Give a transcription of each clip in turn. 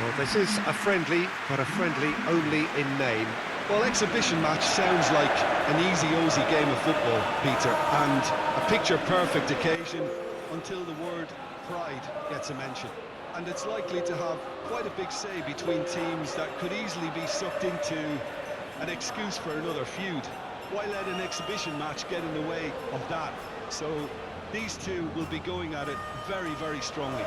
Well, this is a friendly, but a friendly only in name. Well, exhibition match sounds like an easy-ozy game of football, Peter, and a picture-perfect occasion until the word pride gets a mention. And it's likely to have quite a big say between teams that could easily be sucked into an excuse for another feud. Why let an exhibition match get in the way of that? So these two will be going at it very, very strongly.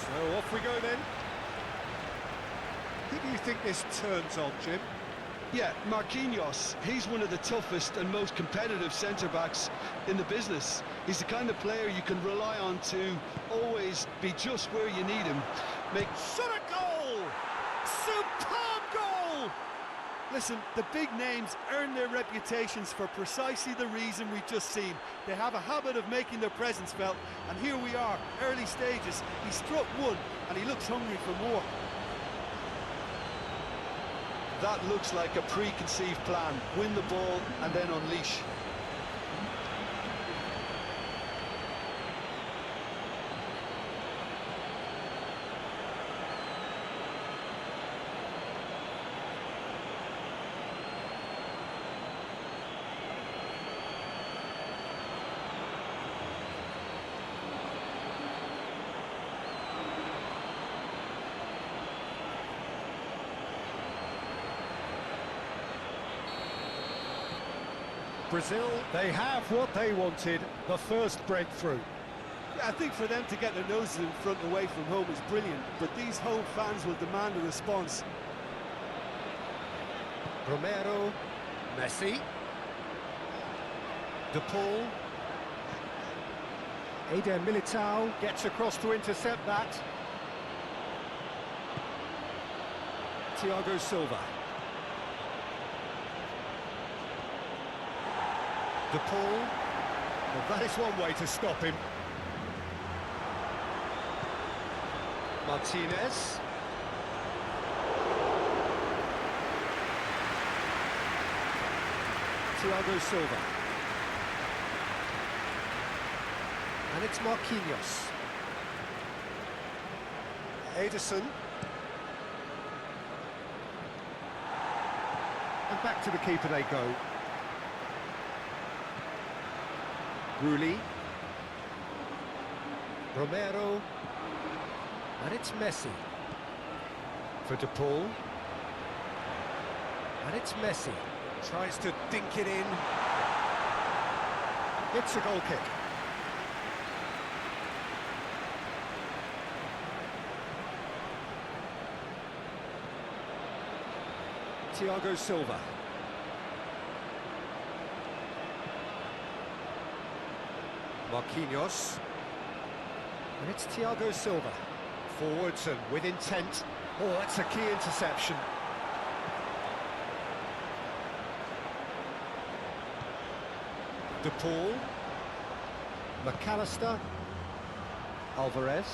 So off we go then. Who do you think this turns on, Jim? Yeah, Marquinhos, he's one of the toughest and most competitive centre-backs in the business. He's the kind of player you can rely on to always be just where you need him. Shot a goal! Superb goal! Listen, the big names earn their reputations for precisely the reason we've just seen. They have a habit of making their presence felt, and here we are, early stages. He struck one, and he looks hungry for more. That looks like a preconceived plan. Win the ball and then unleash. Brazil, they have what they wanted, the first breakthrough. Yeah, I think for them to get their noses in front away from home is brilliant, but these home fans will demand a response. Romero, Messi, De Paul, Eder Militao gets across to intercept that. Thiago Silva. De Paul, well, that is one way to stop him. Martinez. Thiago Silva. And it's Marquinhos. Ederson. And back to the keeper they go. Rulli, Romero, and it's Messi for De Paul, and it's Messi, tries to dink it in, it's a goal kick. Thiago Silva. Marquinhos, and it's Thiago Silva, forwards and with intent. Oh, that's a key interception. De Paul, McAllister, Alvarez,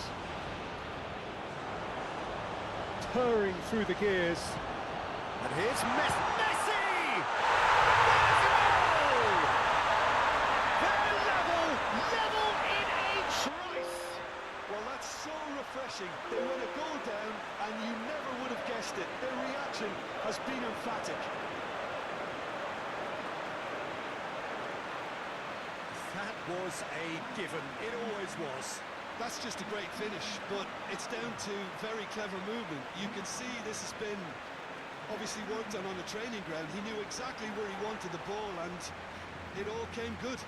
purring through the gears, and here's Messi! They win a goal down, and you never would have guessed it. Their reaction has been emphatic. That was a given. It always was. That's just a great finish, but it's down to very clever movement. You can see this has been obviously worked on the training ground. He knew exactly where he wanted the ball, and it all came good.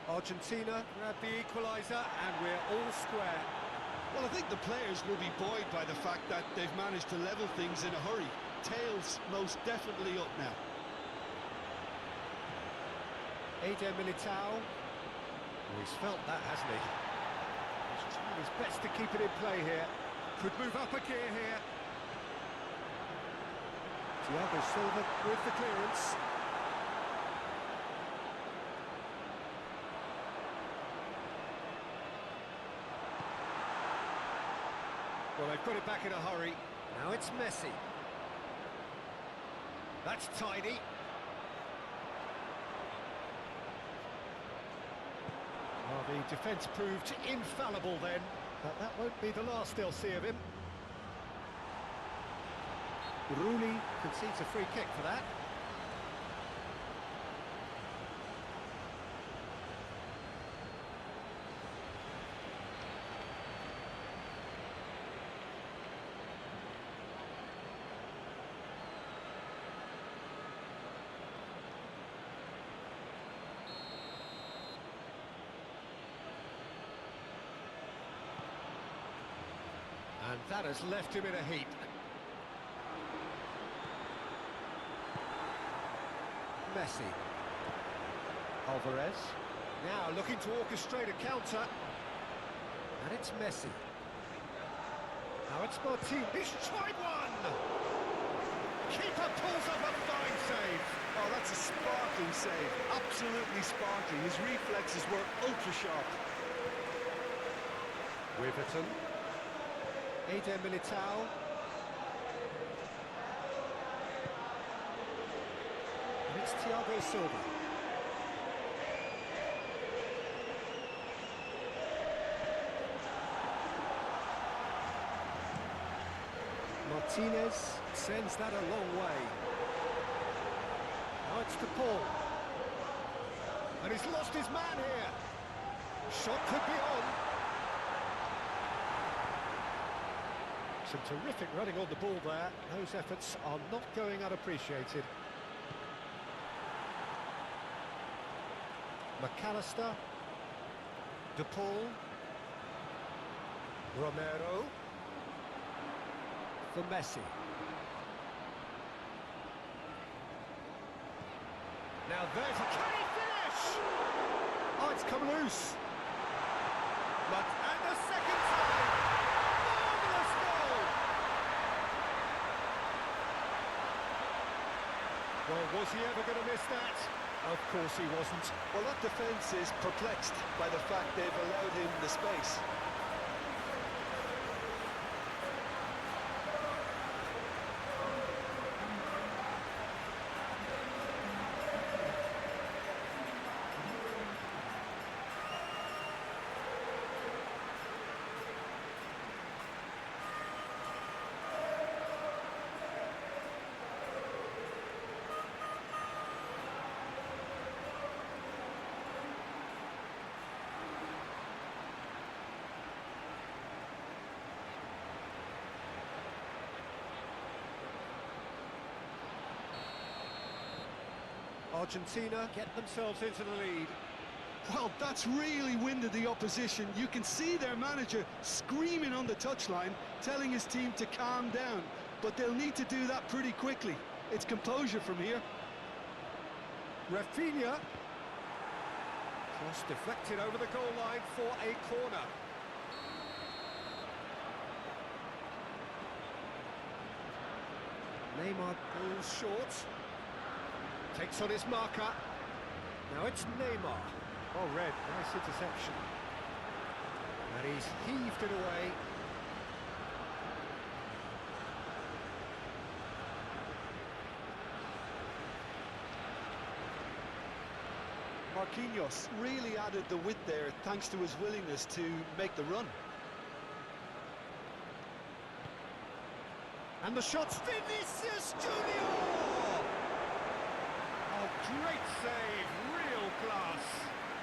Argentina grab the equaliser and we're all square. Well, I think the players will be buoyed by the fact that they've managed to level things in a hurry. Tails most definitely up now. Eder Militao. Oh, he's felt that, hasn't he? He's trying his best to keep it in play here. Could move up a gear here. Thiago Silva with the clearance. Well, they've got it back in a hurry. Now it's Messi. That's tidy. Well, the defence proved infallible then, but that won't be the last they'll see of him. Rooney concedes a free kick for that. And that has left him in a heap. Messi. Alvarez. Now looking to orchestrate a counter. And it's Messi. Now it's Martin. He's tried one! Keeper pulls up a fine save. Oh, that's a sparkling save. Absolutely sparkling. His reflexes were ultra-sharp. Wiverton. Eder Militao. And it's Thiago Silva. Martinez sends that a long way. Now it's to Paul. And he's lost his man here. Shot could be on. Some terrific running on the ball there. Those efforts are not going unappreciated. McAllister. De Paul. Romero. For Messi. Now there's a... Can he finish? Oh, it's come loose. But and the second time. Marvellous goal. Well, was he ever going to miss that? Of course he wasn't. Well, that defence is perplexed by the fact they've allowed him the space. Argentina get themselves into the lead. Well, that's really winded the opposition. You can see their manager screaming on the touchline, telling his team to calm down. But they'll need to do that pretty quickly. It's composure from here. Rafinha. Cross deflected over the goal line for a corner. Neymar pulls short. Takes on his marker. Now it's Neymar. Oh, red. Nice interception. And he's heaved it away. Marquinhos really added the width there thanks to his willingness to make the run. And the shot's Vinicius Junior! Oh, great save, real class.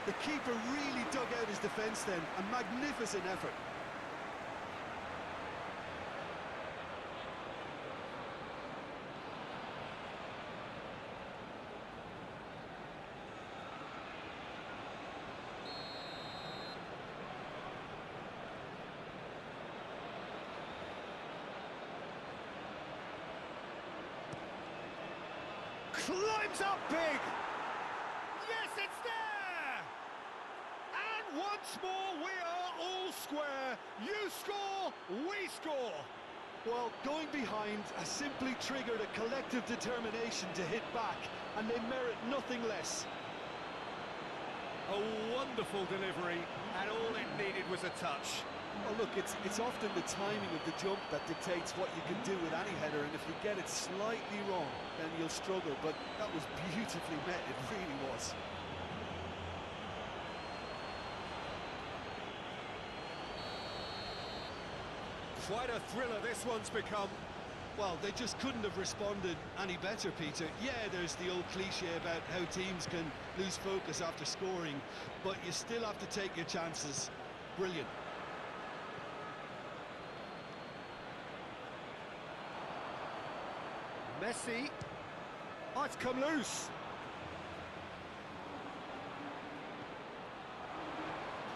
The keeper really dug out his defence then. A magnificent effort. Climbs up big! Yes, it's there! And once more we are all square. here. You score, we score. Well, going behind has simply triggered a collective determination to hit back, and they merit nothing less. A wonderful delivery, and all it needed was a touch. Well, look, it's often the timing of the jump that dictates what you can do with any header, and if you get it slightly wrong, then you'll struggle, but that was beautifully met, it really was. Quite a thriller this one's become. Well, they just couldn't have responded any better, Peter. Yeah, there's the old cliche about how teams can lose focus after scoring, but you still have to take your chances. Brilliant. Messi. Oh, it's come loose.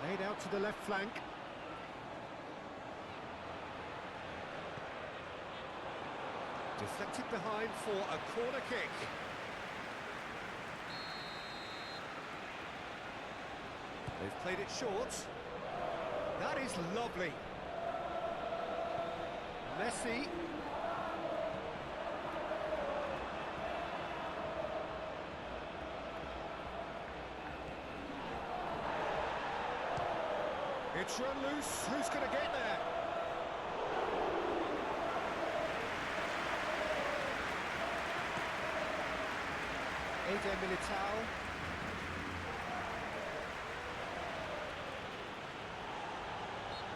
Laid out to the left flank. Deflected behind for a corner kick. They've played it short. That is lovely. Messi. It's run loose. Who's going to get there? Militao.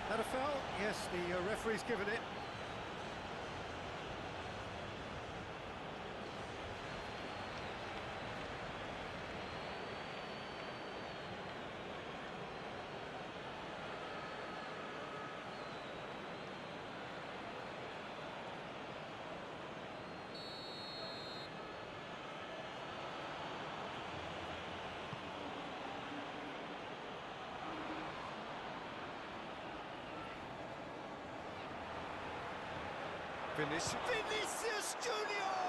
That a foul? Yes, the referee's given it. Vinicius Junior!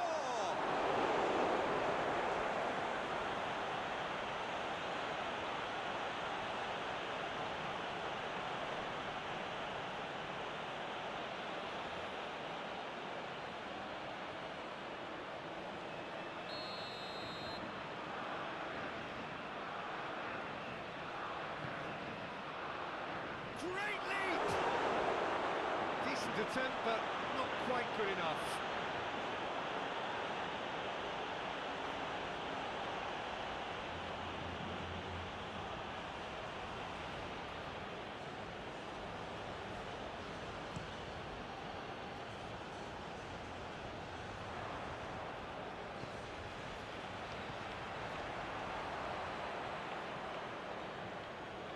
Great leap! Decent attempt, but not quite good enough.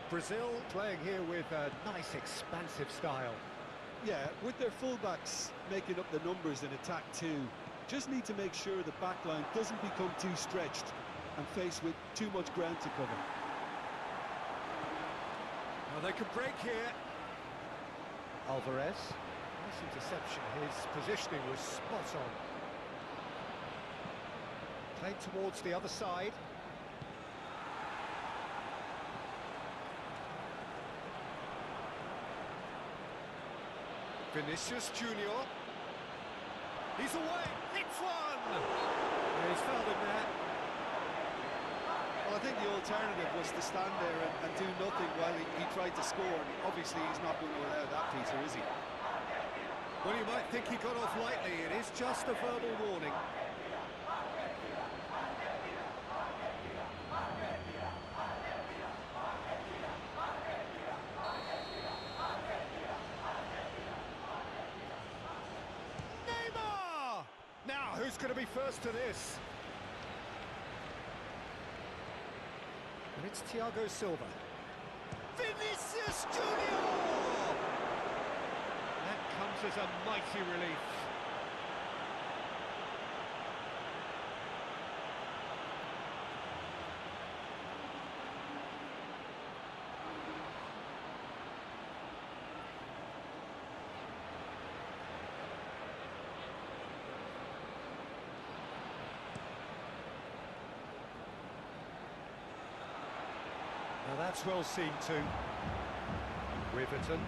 Brazil playing here with a nice expansive style. Yeah, with their fullbacks making up the numbers in attack too, just need to make sure the back line doesn't become too stretched and faced with too much ground to cover. Well, they could break here. Alvarez, nice interception. His positioning was spot on. Played towards the other side. Vinicius Junior. He's away. Hits one. He's fouled him there. Well, I think the alternative was to stand there and do nothing while he tried to score. And obviously, he's not going to allow that, Peter, is he? Well, you might think he got off lightly. It is just a verbal warning. Now, who's going to be first to this? And it's Thiago Silva. Vinicius Junior! That comes as a mighty relief. Now that's well seen too. Riverton.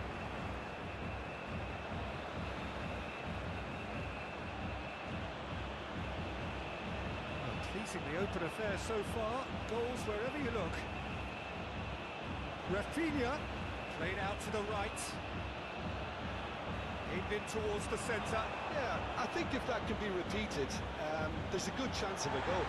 Amazingly open affair so far. Goals wherever you look. Rafinha, played out to the right. Aimed in towards the centre. Yeah, I think if that can be repeated, there's a good chance of a goal.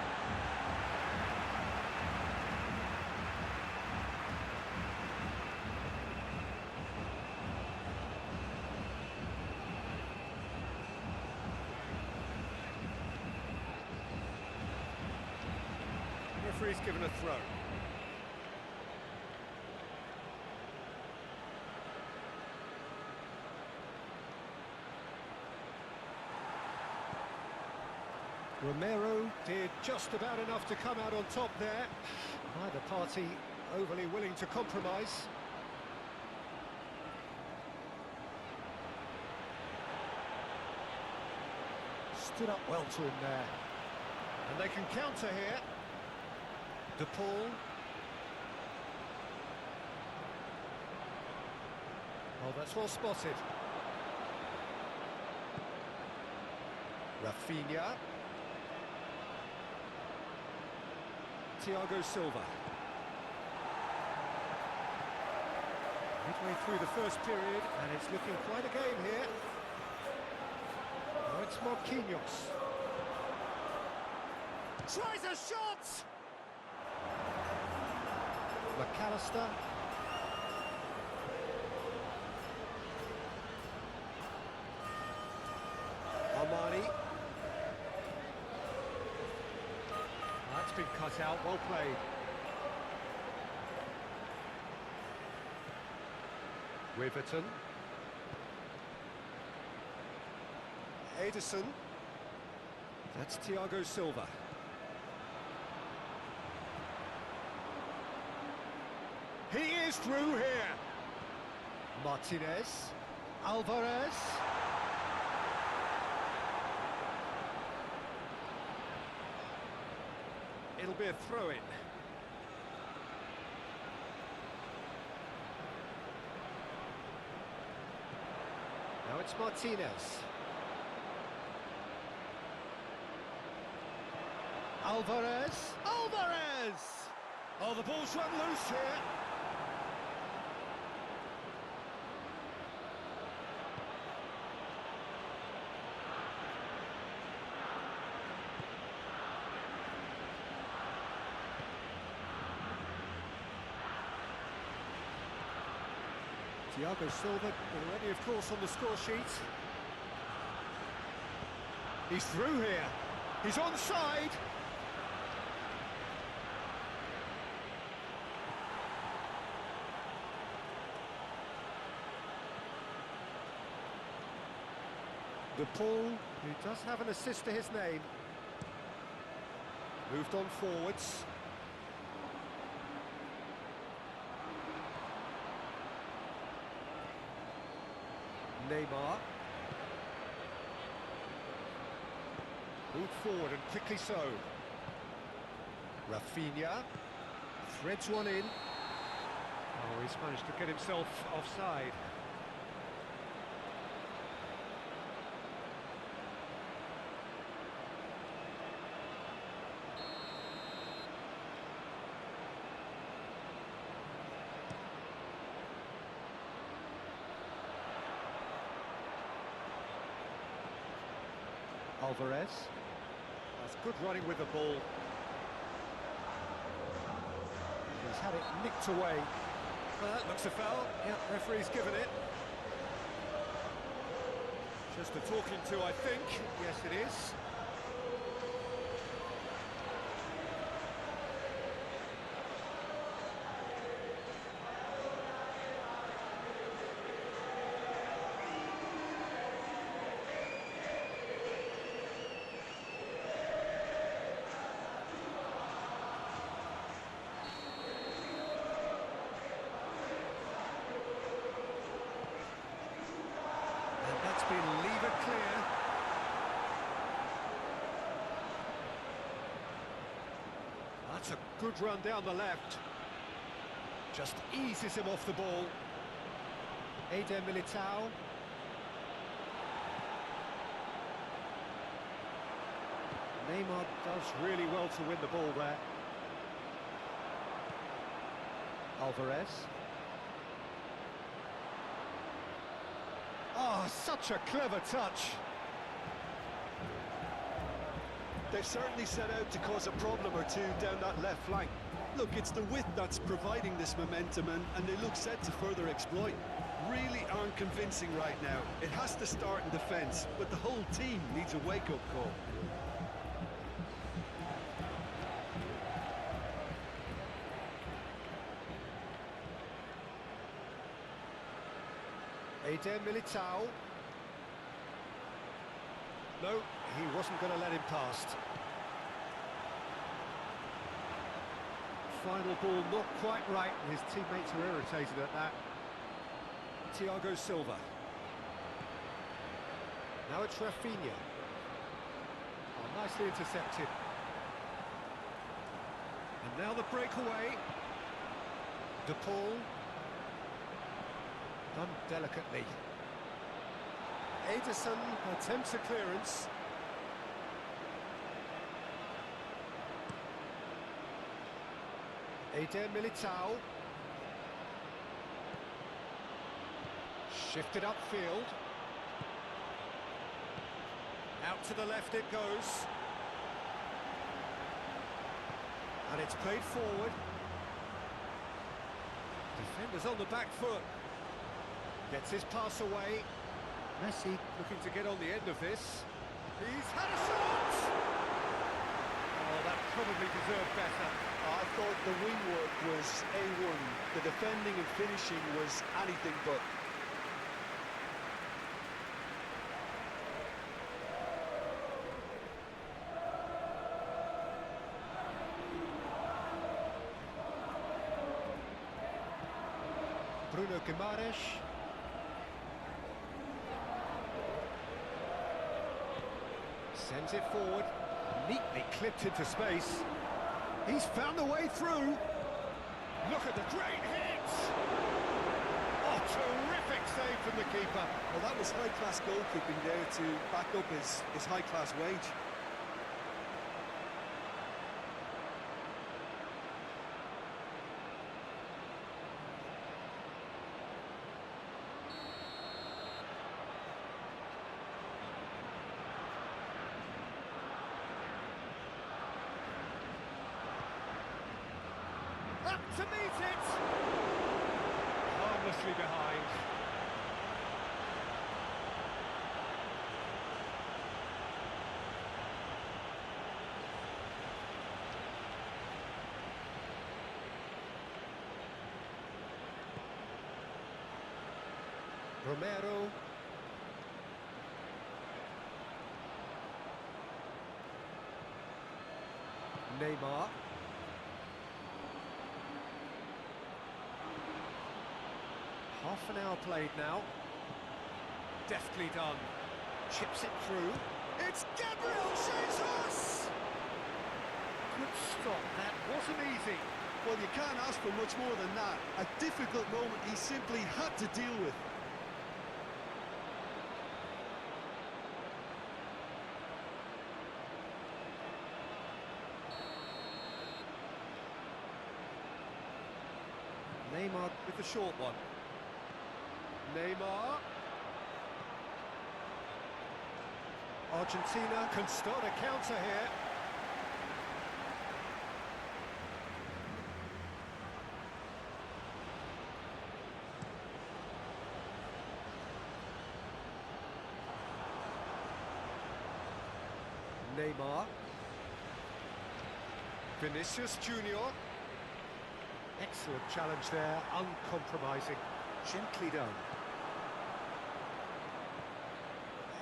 Referee's given a throw. Romero did just about enough to come out on top there. Neither party overly willing to compromise. Stood up well to him there. And they can counter here. De Paul. Oh, that's well spotted. Rafinha. Thiago Silva. Midway through the first period, and it's looking quite a game here. Now it's Marquinhos. Tries a shot! McAllister. Armani. That's been cut out, well played. Riverton. Ederson. That's Thiago Silva. He is through here. Martinez. Alvarez. It'll be a throw-in. Now it's Martinez. Alvarez. Alvarez! Oh, the ball's run loose here. Thiago Silva already, of course, on the score sheet. He's through here. He's onside. De Paul, who does have an assist to his name. Moved on forwards. Neymar. Moved forward and quickly so. Rafinha. Threads one in. Oh, he's managed to get himself offside. Alvarez. That's good running with the ball. He's had it nicked away. Well, that looks a foul. Yeah, referee's given it. Just a talking to, I think. Yes, it is. Been lever clear. That's a good run down the left. Just eases him off the ball. Eder Militao. Neymar does really well to win the ball there. Alvarez. Oh, such a clever touch. They've certainly set out to cause a problem or two down that left flank. Look, it's the width that's providing this momentum, and they look set to further exploit. Really aren't convincing right now. It has to start in defence, but the whole team needs a wake-up call. Eder Militao. No, he wasn't going to let him past. Final ball not quite right, and his teammates are irritated at that. Thiago Silva. Now it's Rafinha. Oh, nicely intercepted. And now the breakaway. De Paul. Done delicately. Ederson attempts a clearance. Eder Militao. Shifted upfield. Out to the left it goes. And it's played forward. Defenders on the back foot. Gets his pass away. Messi looking to get on the end of this. He's had a shot! Oh, that probably deserved better. I thought the wing work was A1. The defending and finishing was anything but. Bruno Guimaraes. Sends it forward, neatly clipped into space. He's found the way through. Look at the great hit! Oh, terrific save from the keeper. Well, that was high-class goalkeeping there to back up his high-class wage. Up to meet it! Harmlessly behind. Romero. Neymar. Half an hour played now. Deftly done. Chips it through. It's Gabriel Jesus! Good stop, that wasn't easy. Well, you can't ask for much more than that. A difficult moment he simply had to deal with. Neymar with the short one. Neymar. Argentina can start a counter here. Neymar. Vinicius Junior. Excellent challenge there, uncompromising, gently done.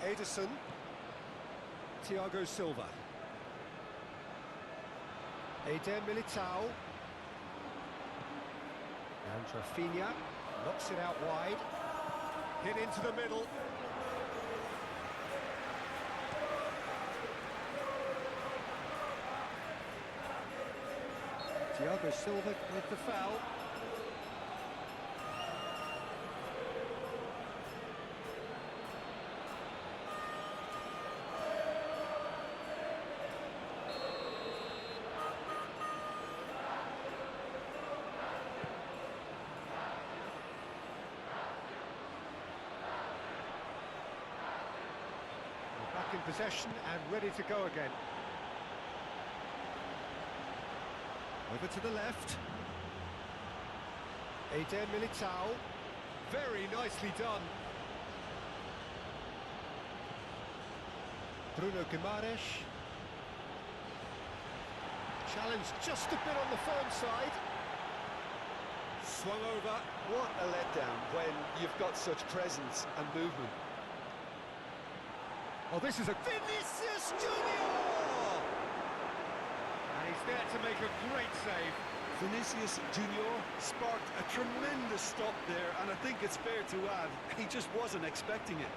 Ederson. Thiago Silva. Eder Militao. And Rafinha knocks it out wide. Hit into the middle. Thiago Silva with the foul. in possession and ready to go again. Over to the left. Eder Militao. Very nicely done. Bruno Guimaraes. Challenge just a bit on the firm side. Swung over. What a letdown when you've got such presence and movement. Oh, this is a Vinicius Junior! And he's there to make a great save. Vinicius Junior sparked a tremendous stop there, and I think it's fair to add, he just wasn't expecting it.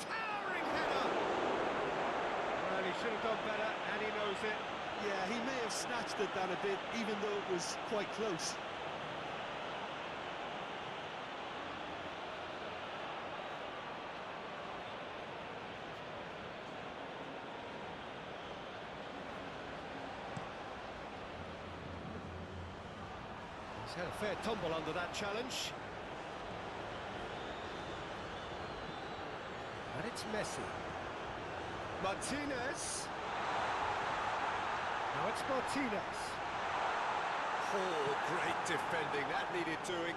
Towering header! Well, he should have done better, and he knows it. Yeah, he may have snatched at that a bit, even though it was quite close. He's had a fair tumble under that challenge. And it's Messi. Martinez. Now it's Martinez. Oh, great defending. That needed doing.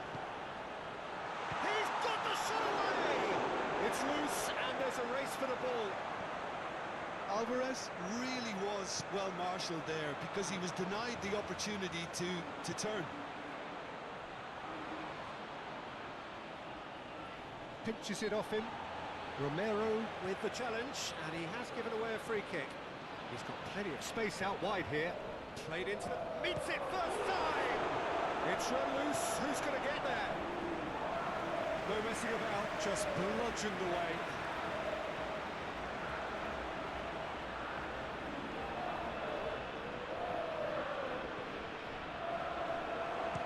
He's got the shot away! It's loose, and there's a race for the ball. Alvarez really was well marshalled there because he was denied the opportunity to turn. Pinches it off him. Romero with the challenge, and he has given away a free kick. He's got plenty of space out wide here. Played into the... meets it first time! It's run loose. Who's going to get there? No messing about, just bludgeoned away.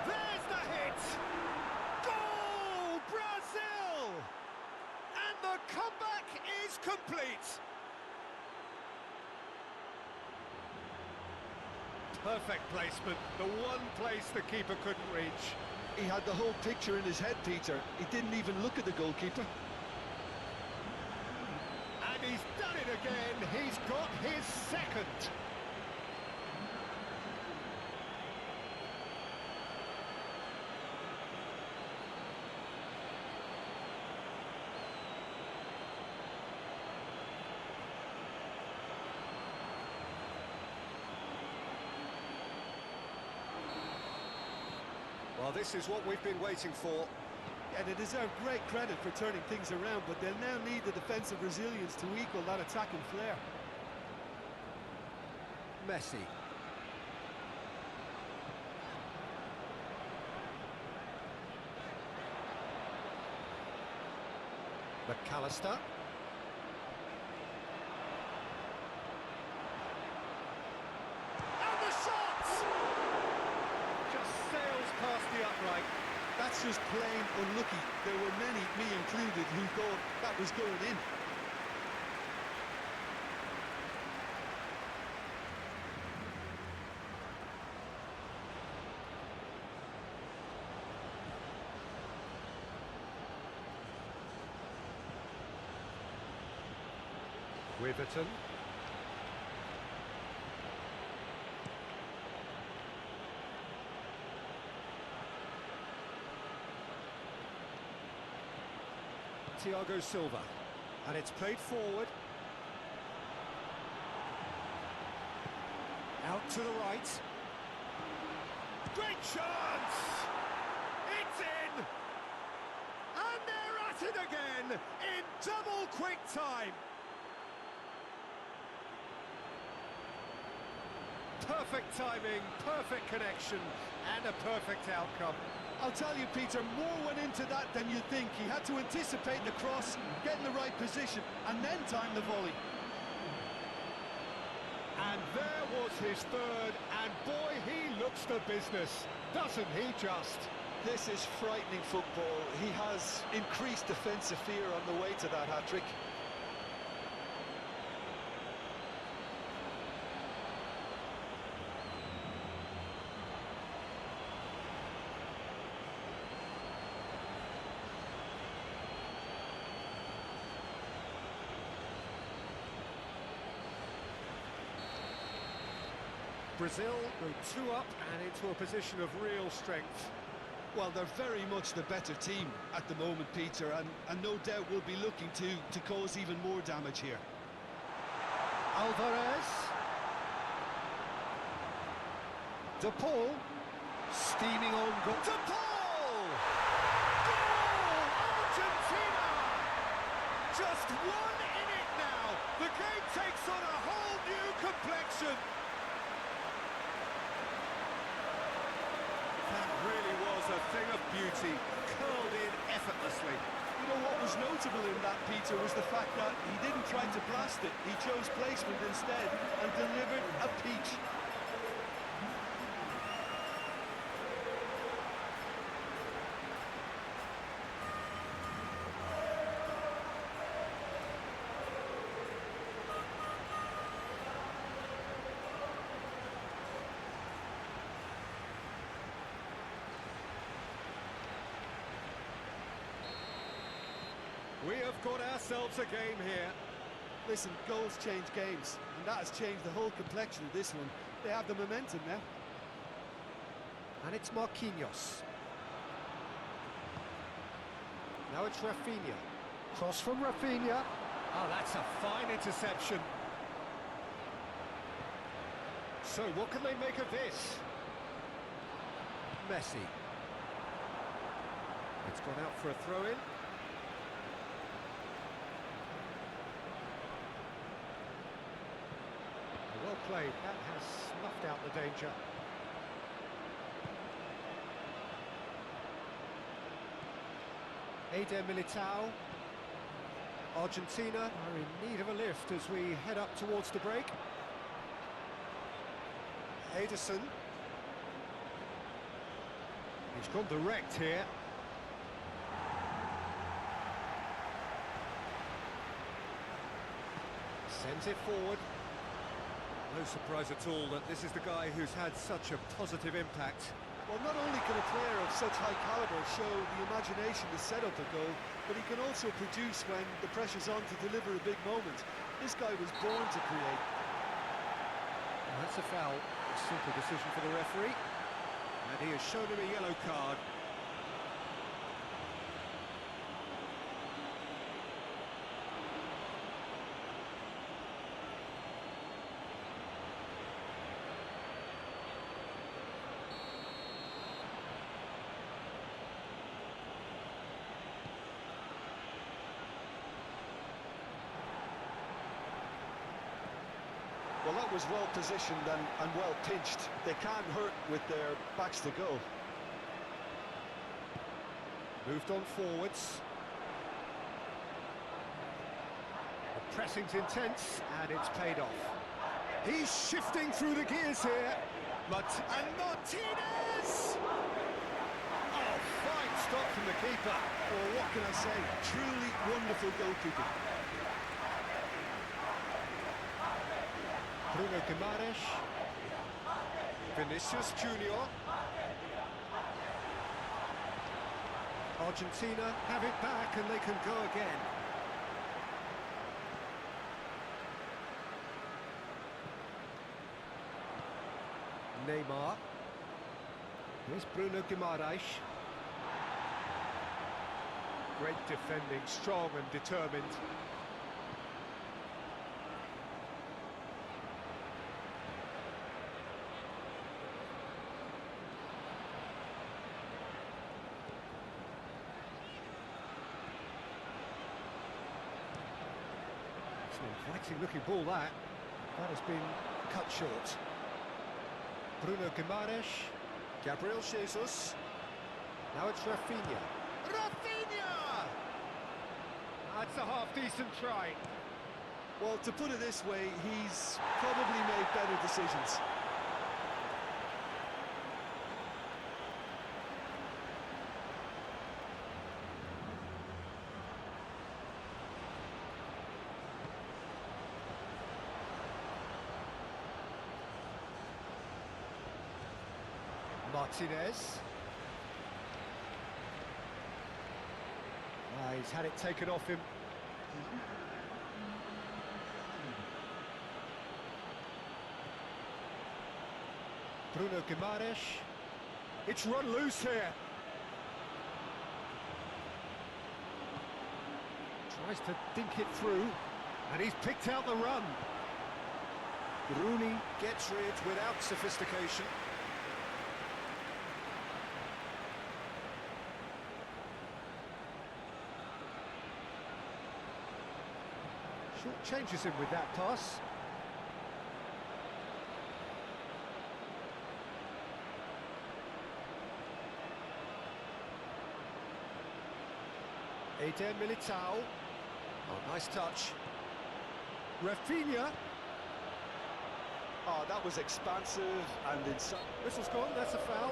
There's the hit! Goal! Brazil! And the comeback is complete. Perfect placement, the one place the keeper couldn't reach. He had the whole picture in his head, Peter. He didn't even look at the goalkeeper. And he's done it again. He's got his second. Well, this is what we've been waiting for. Yeah, they deserve great credit for turning things around, but they'll now need the defensive resilience to equal that attacking flair. Messi. McAllister. And the shot! Just sails past the upright. That's just plain unlucky. There were many, me included, who thought that was going in. Wiverton. Thiago Silva, and it's played forward. Out to the right. Great chance! It's in! And they're at it again in double quick time. Perfect timing, perfect connection, and a perfect outcome. I'll tell you, Peter, more went into that than you'd think. He had to anticipate the cross, get in the right position, and then time the volley. And there was his third, and boy, he looks the business, doesn't he just? This is frightening football. He has increased defensive fear on the way to that hat-trick. Brazil go 2 up and into a position of real strength. Well, they're very much the better team at the moment, Peter, and no doubt will be looking to cause even more damage here. Alvarez. De Paul. Steaming on goal. De Paul! Goal! Argentina! Just 1 in it now. The game takes on a whole new complexion. That really was a thing of beauty, curled in effortlessly. You know what was notable in that, Peter, was the fact that he didn't try to blast it. He chose placement instead and delivered a peach. We have got ourselves a game here. Listen, goals change games, and that has changed the whole complexion of this one. They have the momentum now. And it's Marquinhos. Now it's Rafinha. Cross from Rafinha. Oh, that's a fine interception. So what can they make of this? Messi. It's gone out for a throw-in. Well played, that has snuffed out the danger. Eder Militao. Argentina are in need of a lift as we head up towards the break. Ederson. He's gone direct here. Sends it forward. No surprise at all that this is the guy who's had such a positive impact. Well, not only can a player of such high calibre show the imagination to set up a goal, but he can also produce when the pressure's on to deliver a big moment. This guy was born to create. Well, that's a foul. A simple decision for the referee. And he has shown him a yellow card. Well, that was well positioned and well pinched. They can't hurt with their backs to goal. Moved on forwards. The pressing's intense, and it's paid off. He's shifting through the gears here. And Martinez! Oh, fine stop from the keeper. Well, what can I say? Truly wonderful goalkeeping. Bruno Guimaraes. Vinicius Junior. Argentina have it back and they can go again. Neymar. Here's Bruno Guimaraes. Great defending, strong and determined. It's an inviting looking ball that. That has been cut short. Bruno Guimaraes. Gabriel Jesus. Now it's Rafinha. Rafinha! That's a half-decent try. Well, to put it this way, he's probably made better decisions. Martinez. He's had it taken off him. Bruno Guimaraes. It's run loose here. Tries to dink it through, and he's picked out the run. Rooney gets rid without sophistication. Short changes him with that pass. Eder Militao. Oh, nice touch. Rafinha. Oh, that was expansive and inside. Whistle's gone, that's a foul.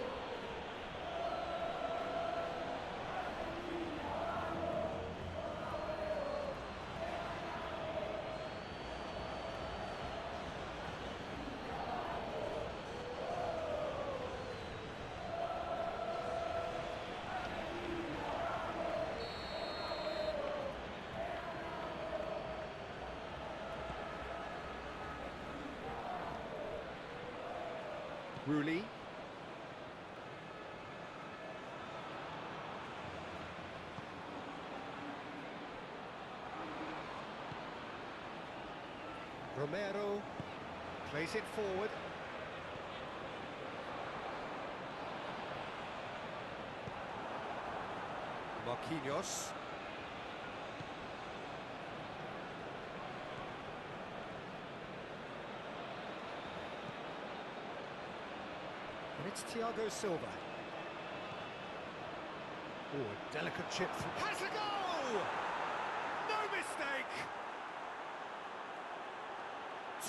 Rooney. Romero plays it forward. Marquinhos. And it's Thiago Silva. Oh, a delicate chip. Has a goal! No mistake!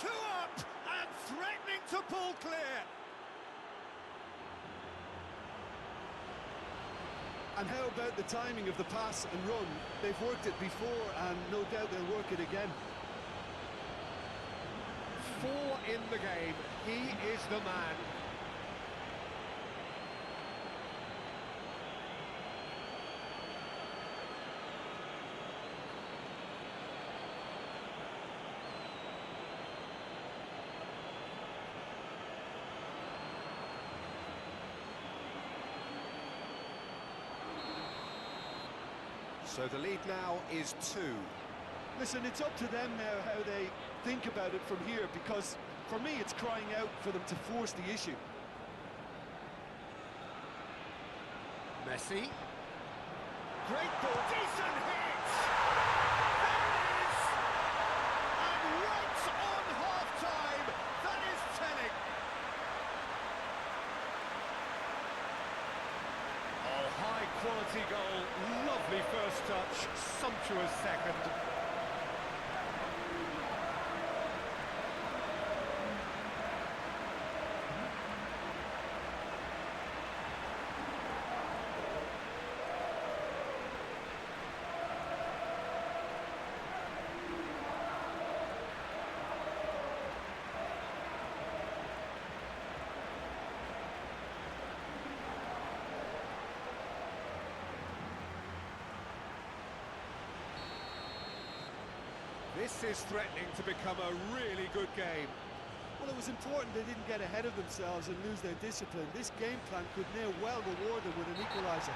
2 up and threatening to pull clear. And how about the timing of the pass and run? They've worked it before, and no doubt they'll work it again. 4 in the game. He is the man. So the lead now is 2. Listen, it's up to them now how they think about it from here, because for me it's crying out for them to force the issue. Messi. Great ball. Decent hit! There it is! And right on half-time, that is telling. Oh, high-quality goal. Lovely first touch. Sumptuous second. This is threatening to become a really good game. Well, it was important they didn't get ahead of themselves and lose their discipline. This game plan could now well reward them with an equaliser.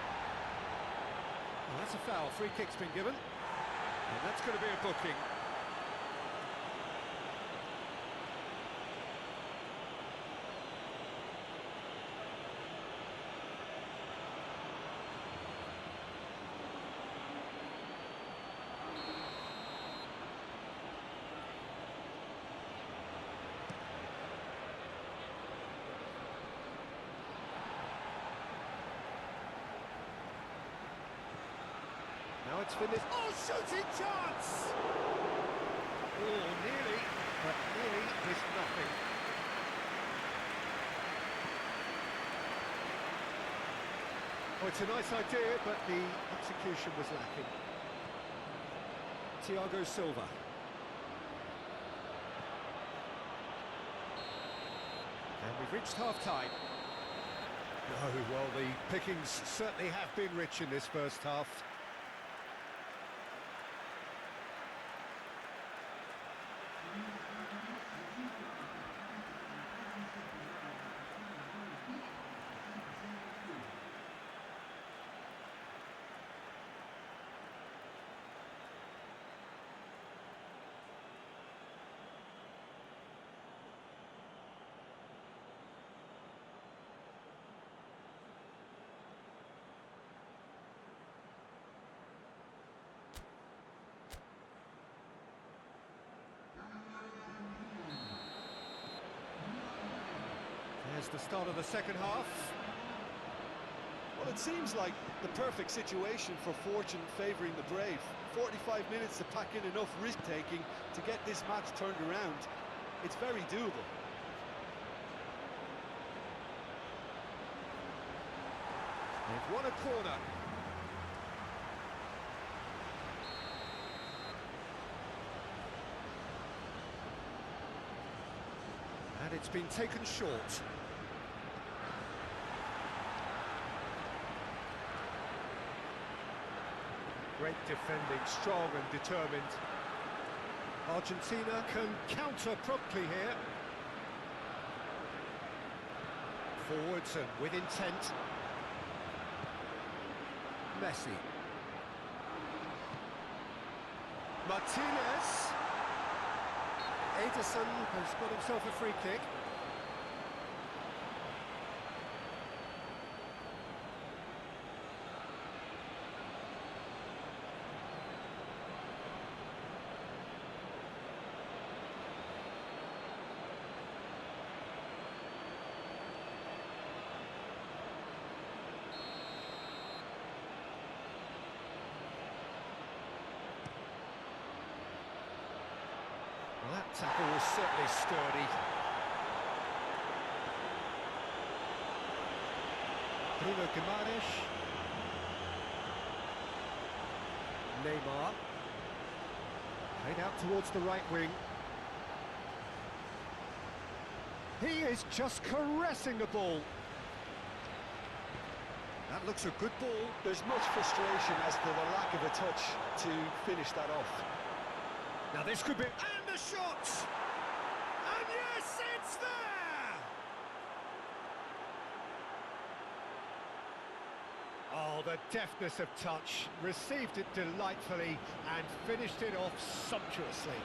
Well, that's a foul. Free kick's been given. And that's going to be a booking. Now it's finished. Oh, shooting chance! Oh, nearly, but nearly is nothing. Oh, it's a nice idea, but the execution was lacking. Thiago Silva. And we've reached half-time. Oh, well, the pickings certainly have been rich in this first half. It's the start of the second half. Well, it seems like the perfect situation for fortune favouring the brave. 45 minutes to pack in enough risk-taking to get this match turned around. It's very doable. They've won a corner. And it's been taken short. Great defending, strong and determined. Argentina can counter promptly here. Forwards and with intent. Messi. Martinez. Ederson has got himself a free kick. Well, that tackle was certainly sturdy. Bruno Guimaraes. Neymar. Played out towards the right wing. He is just caressing the ball. That looks a good ball. There's much frustration as to the lack of a touch to finish that off. Now this could be... And the shot! And yes, it's there! Oh, the deftness of touch. Received it delightfully and finished it off sumptuously.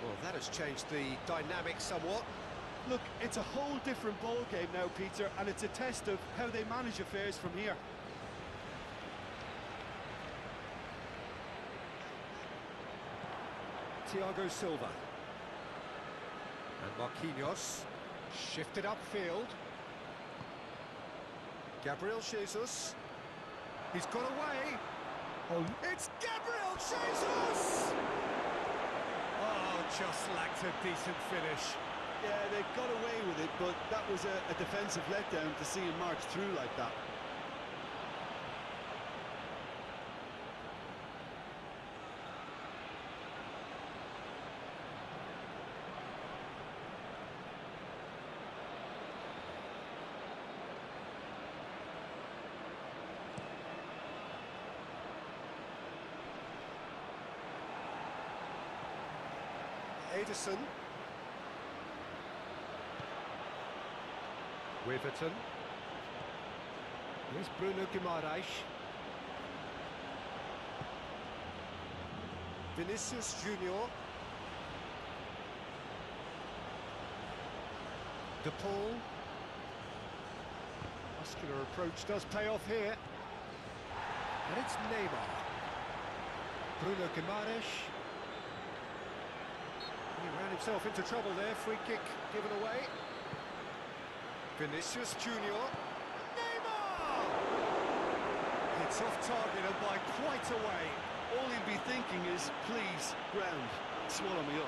Well, that has changed the dynamic somewhat. Look, it's a whole different ball game now, Peter, and it's a test of how they manage affairs from here. Thiago Silva. And Marquinhos. Shifted upfield. Gabriel Jesus. He's got away. Oh, it's Gabriel Jesus! Oh, just lacked a decent finish. Yeah, they got away with it, but that was a defensive letdown to see him march through like that. Ederson. Wiverton. Here's Bruno Guimaraes. Vinicius Junior. De Paul. Muscular approach does pay off here. And it's Neymar. Bruno Guimaraes. He ran himself into trouble there, free kick given away. Vinicius Junior. Neymar! It's off target and by quite a way. All he'll be thinking is, please, ground, swallow me up.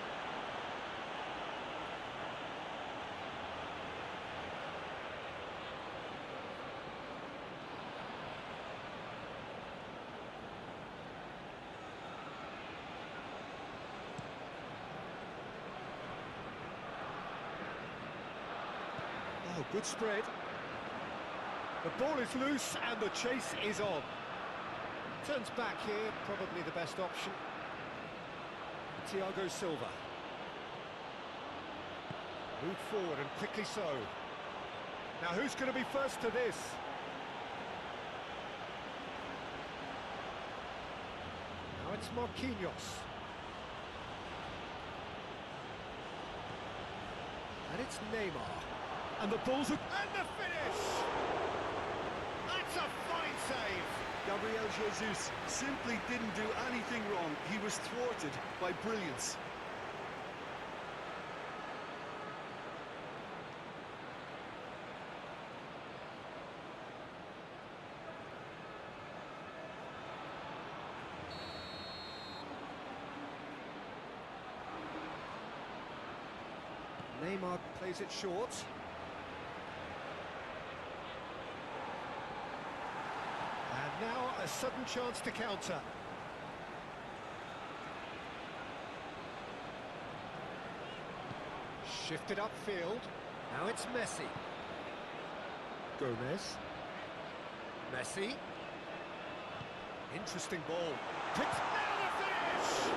Oh, good spread. The ball is loose and the chase is on. Turns back here, probably the best option. Thiago Silva. Moved forward and quickly so. Now who's going to be first to this? Now it's Marquinhos. And it's Neymar. And the ball's... And the finish! That's a fine save! Gabriel Jesus simply didn't do anything wrong. He was thwarted by brilliance. Neymar plays it short. And now a sudden chance to counter. Shifted upfield. Now it's Messi. Gomez. Messi. Interesting ball. Picked. Now the finish!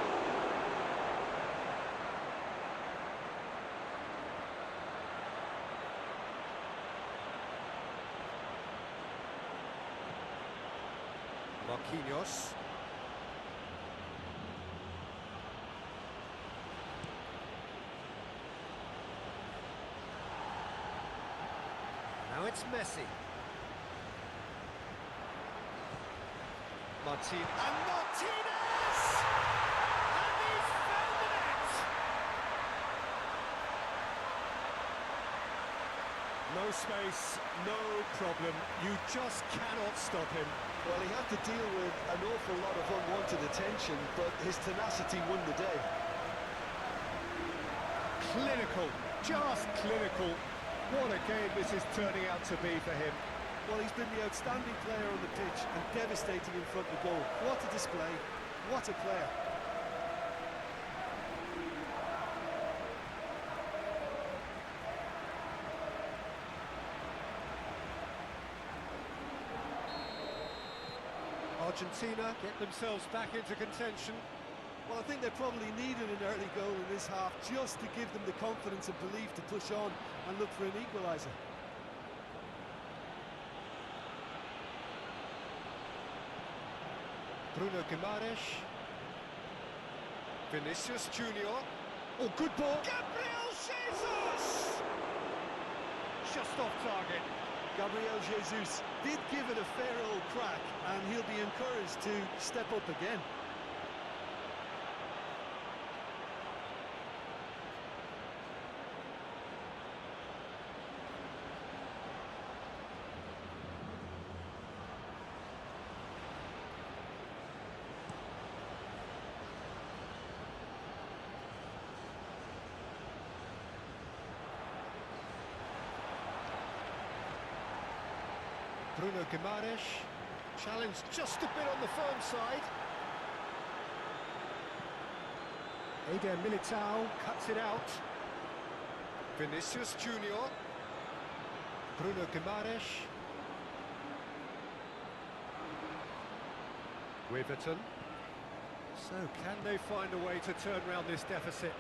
Marquinhos. Now it's Messi. Martinez. And Martinez! And he's found the net! No space, no problem. You just cannot stop him. Well, he had to deal with an awful lot of unwanted attention, but his tenacity won the day. Clinical, just clinical. What a game this is turning out to be for him. Well, he's been the outstanding player on the pitch and devastating in front of goal. What a display, what a player. Argentina get themselves back into contention. Well, I think they probably needed an early goal in this half just to give them the confidence and belief to push on and look for an equaliser. Bruno Guimaraes. Vinicius Junior. Oh, good ball. Gabriel Jesus! Just off target. Gabriel Jesus did give it a fair old crack, and he'll be encouraged to step up again. Bruno Guimaraes, challenged just a bit on the firm side. Eder Militao cuts it out. Vinicius Junior. Bruno Guimaraes. Wiverton. So can they find a way to turn around this deficit?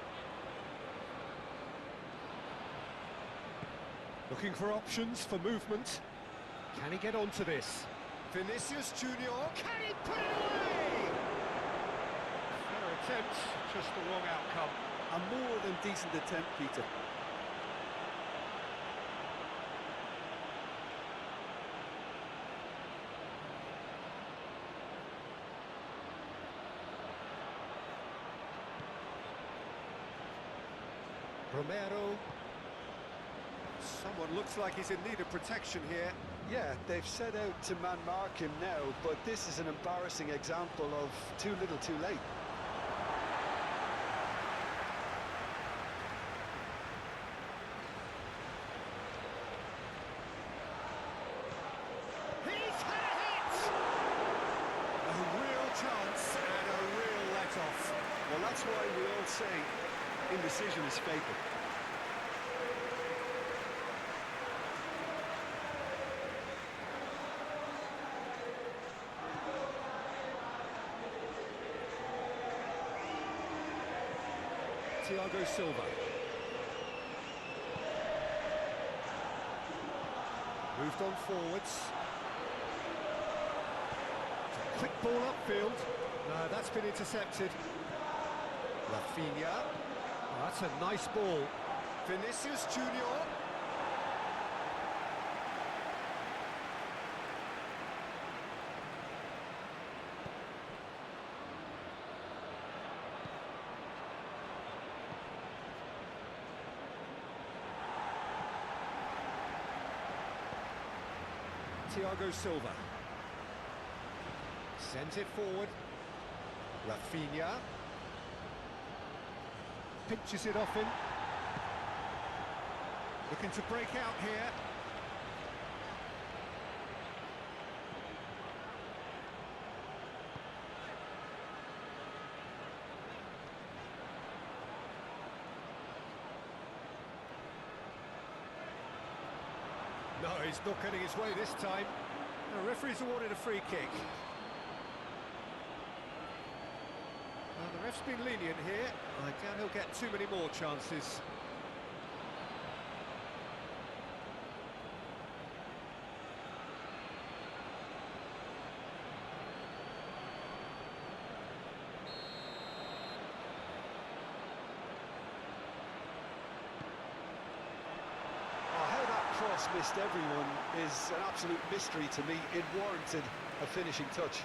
Looking for options for movement. Can he get onto this? Vinicius Junior, can he put it away? Fair attempt, just the wrong outcome. A more than decent attempt, Peter. Romero. Someone looks like he's in need of protection here. Yeah, they've set out to man-mark him now, but this is an embarrassing example of too little too late. He's had it! A real chance and a real let-off. Well, that's why we all say indecision is fatal. Thiago Silva. Moved on forwards. Quick ball upfield. No, that's been intercepted. Rafinha. Oh, that's a nice ball. Vinicius Junior. Thiago Silva. Sends it forward. Rafinha. Pinches it off him. Looking to break out here. No, he's not getting his way this time. The referee's awarded a free kick. Well, the ref's been lenient here. I doubt he'll get too many more chances. Cross missed everyone is an absolute mystery to me. It warranted a finishing touch.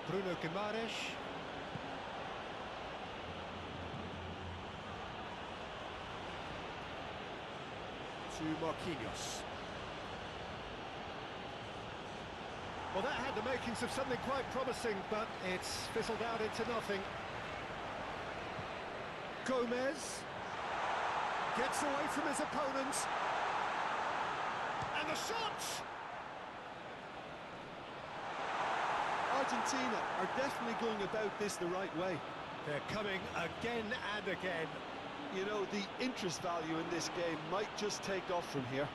Bruno Guimaraes. To Marquinhos. Well, that had the makings of something quite promising, but it's fizzled out into nothing. Gomez gets away from his opponent. And the shot! Argentina are definitely going about this the right way. They're coming again and again. You know, the interest value in this game might just take off from here.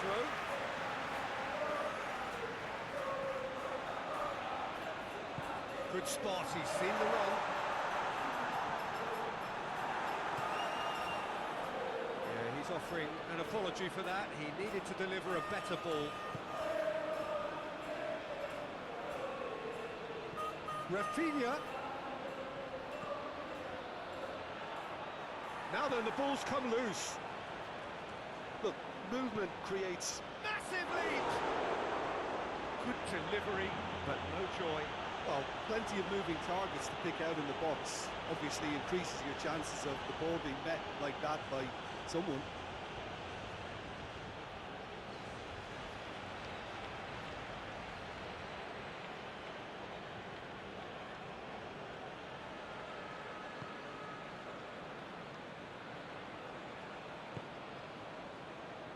Throw. Good spot, he's seen the run. Yeah, he's offering an apology for that. He needed to deliver a better ball. Rafinha. Now then, the ball's come loose. Look, movement creates... Massive lead! Good delivery, but no joy. Well, plenty of moving targets to pick out in the box. Obviously increases your chances of the ball being met like that by someone.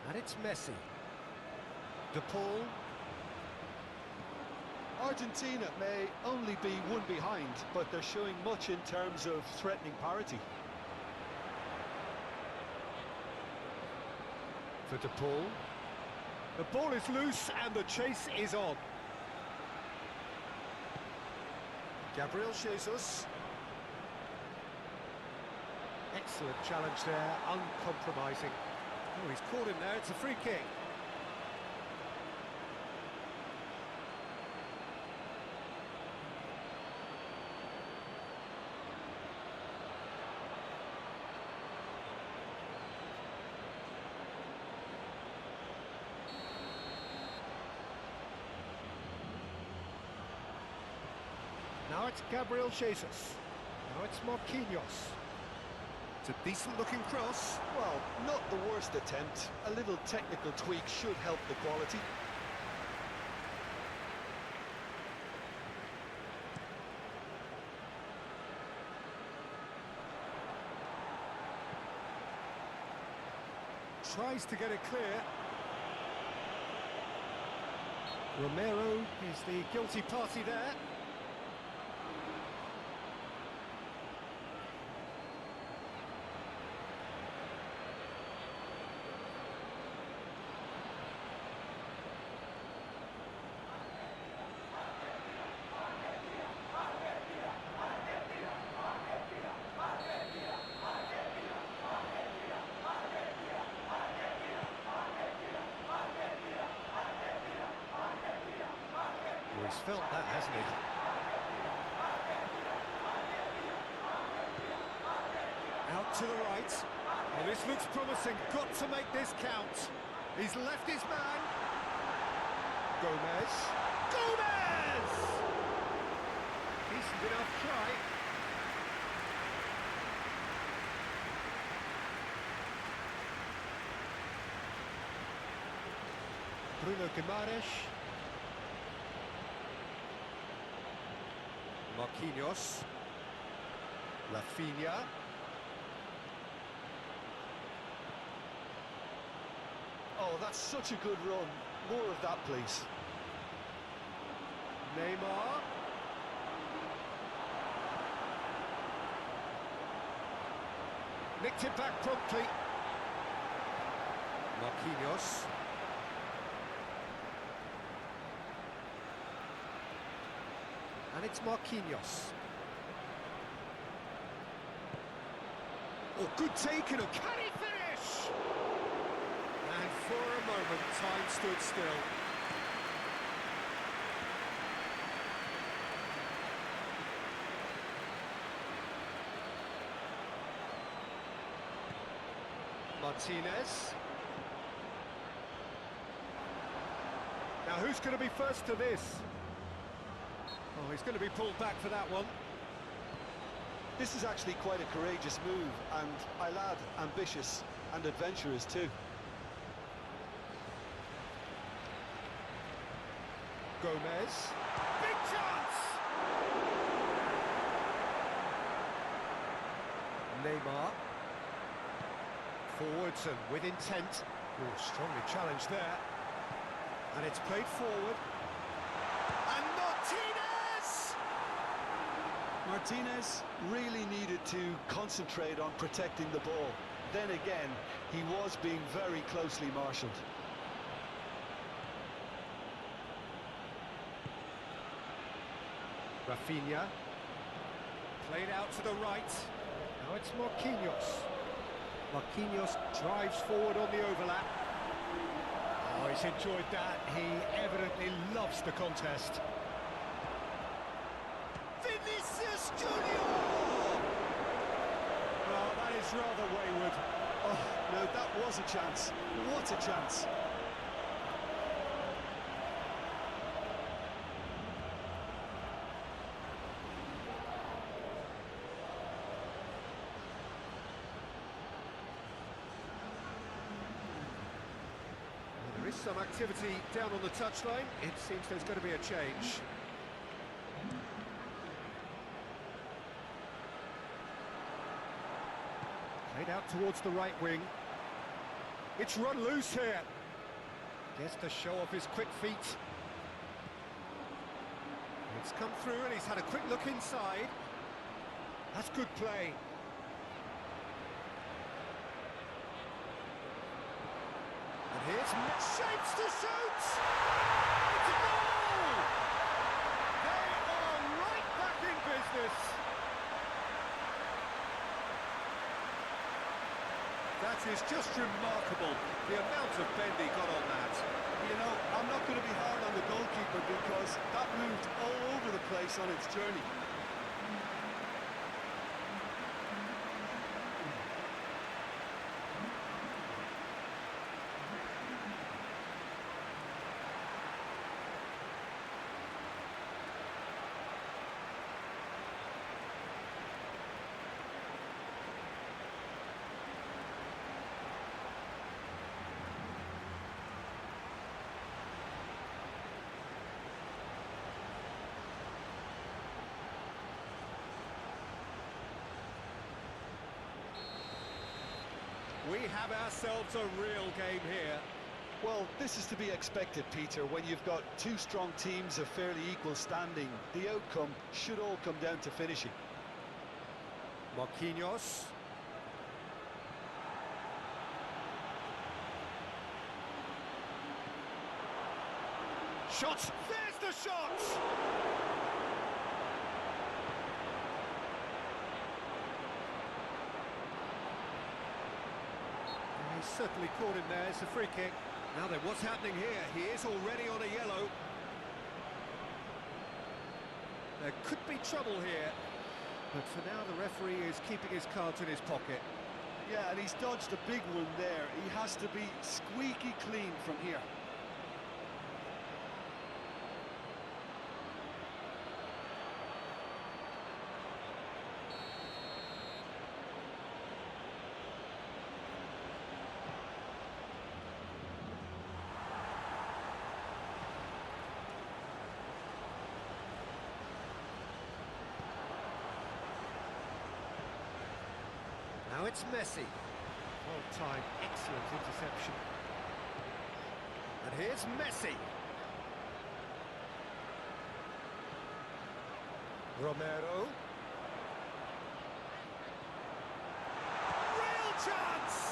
And it's Messi. De Paul. Argentina may only be one behind, but they're showing much in terms of threatening parity. For De Paul. The ball is loose and the chase is on. Gabriel Jesus. Excellent challenge there, uncompromising. Oh, he's caught him there, it's a free kick. Now it's Gabriel Jesus. Now it's Marquinhos. It's a decent-looking cross. Well, not the worst attempt. A little technical tweak should help the quality. Tries to get it clear. Romero is the guilty party there. felt that, hasn't he? Out to the right. Oh, this looks promising. Got to make this count. He's left his man. Gomez. Gomez! Decent enough try. Bruno Guimaraes. Marquinhos. Rafinha. Oh, that's such a good run. More of that, please. Neymar. Nicked it back promptly. Marquinhos. And it's Marquinhos. Oh, good taken. Oh, can he finish? And for a moment, time stood still. Martinez. Now, who's going to be first to this? Oh, he's going to be pulled back for that one. This is actually quite a courageous move, and I'll add, ambitious and adventurous too. Gomez. Big chance! Neymar. Forwards and with intent. Oh, strongly challenged there. And it's played forward. And Martinez! Martinez really needed to concentrate on protecting the ball. Then again, he was being very closely marshalled. Rafinha. Played out to the right. Now it's Marquinhos. Marquinhos drives forward on the overlap. Oh, he's enjoyed that. He evidently loves the contest. Vinicius Junior! Well, that is rather wayward. Oh, no, that was a chance. What a chance. There is some activity down on the touchline. It seems there's going to be a change. Played out towards the right wing. It's run loose here. Gets to show off his quick feet. It's come through and he's had a quick look inside. That's good play. And here's shapes to shoot! It's a goal! They are right back in business. That is just remarkable, the amount of bend he got on that. You know, I'm not going to be hard on the goalkeeper because that moved all over the place on its journey. We have ourselves a real game here. Well, this is to be expected, Peter. When you've got two strong teams of fairly equal standing, the outcome should all come down to finishing. Marquinhos. Shot! There's the shot! He's certainly caught him there. It's a free kick. Now then, what's happening here? He is already on a yellow. There could be trouble here, but for now the referee is keeping his cards in his pocket. Yeah, and he's dodged a big one there. He has to be squeaky clean from here. Now it's Messi. Well timed, excellent interception. And here's Messi. Romero. Real chance!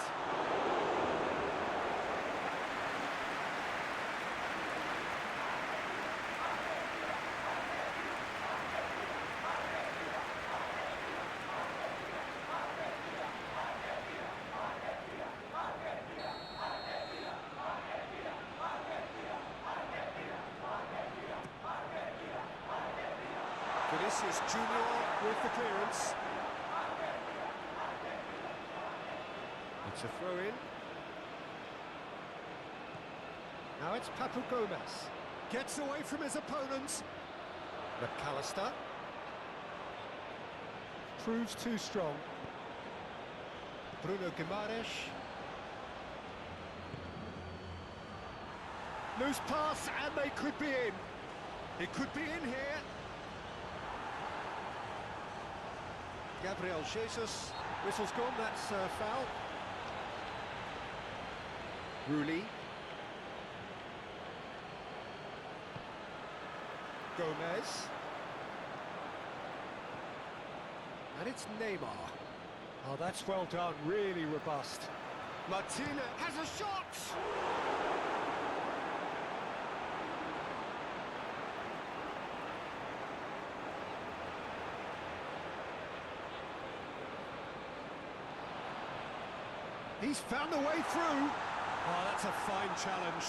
Vinicius Junior with the clearance. It's a throw-in. Now it's Papu Gomez. Gets away from his opponents. McAllister. Proves too strong. Bruno Guimaraes. Loose pass, and they could be in. It could be in here. Gabriel Jesus, whistle's gone, that's foul. Rooney. Gomez. And it's Neymar. Oh, that's well done, really robust. Martina has a shot! He's found a way through. Oh, that's a fine challenge.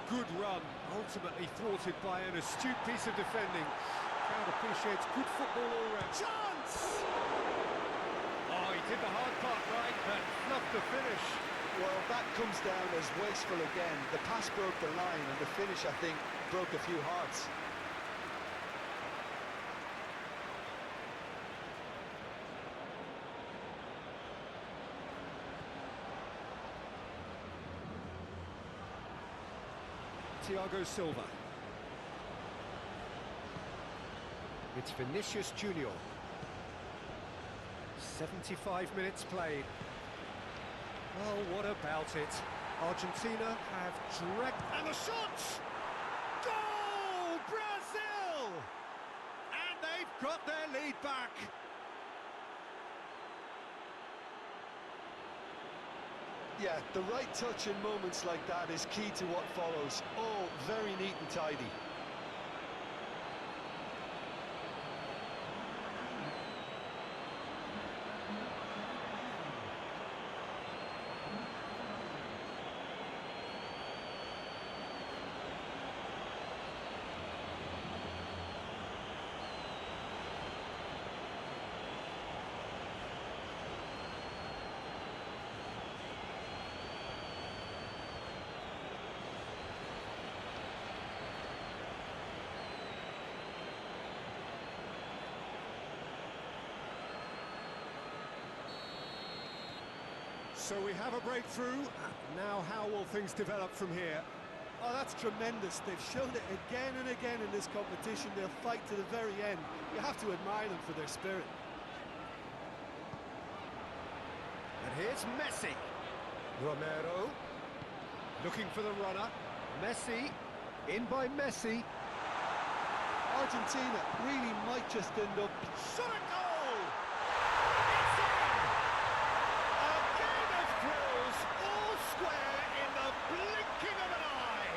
Good run, ultimately thwarted by an astute piece of defending. Crowd appreciates good football all round. Chance! Oh, he did the hard part right, but fluffed the finish. Well, that comes down as wasteful again. The pass broke the line, and the finish, I think, broke a few hearts. Thiago Silva. It's Vinicius Junior. 75 minutes played. Well, what about it? Argentina have dragged... And the shot! Goal! Brazil! And they've got their lead back. Yeah, the right touch in moments like that is key to what follows. Oh, very neat and tidy. So we have a breakthrough. Now how will things develop from here? Oh, that's tremendous. They've shown it again and again in this competition. They'll fight to the very end. You have to admire them for their spirit. And here's Messi. Romero. Looking for the runner. Messi. In by Messi. Argentina really might just end up... Shot a goal! It's in! A game of thrills, all square in the blinking of an eye.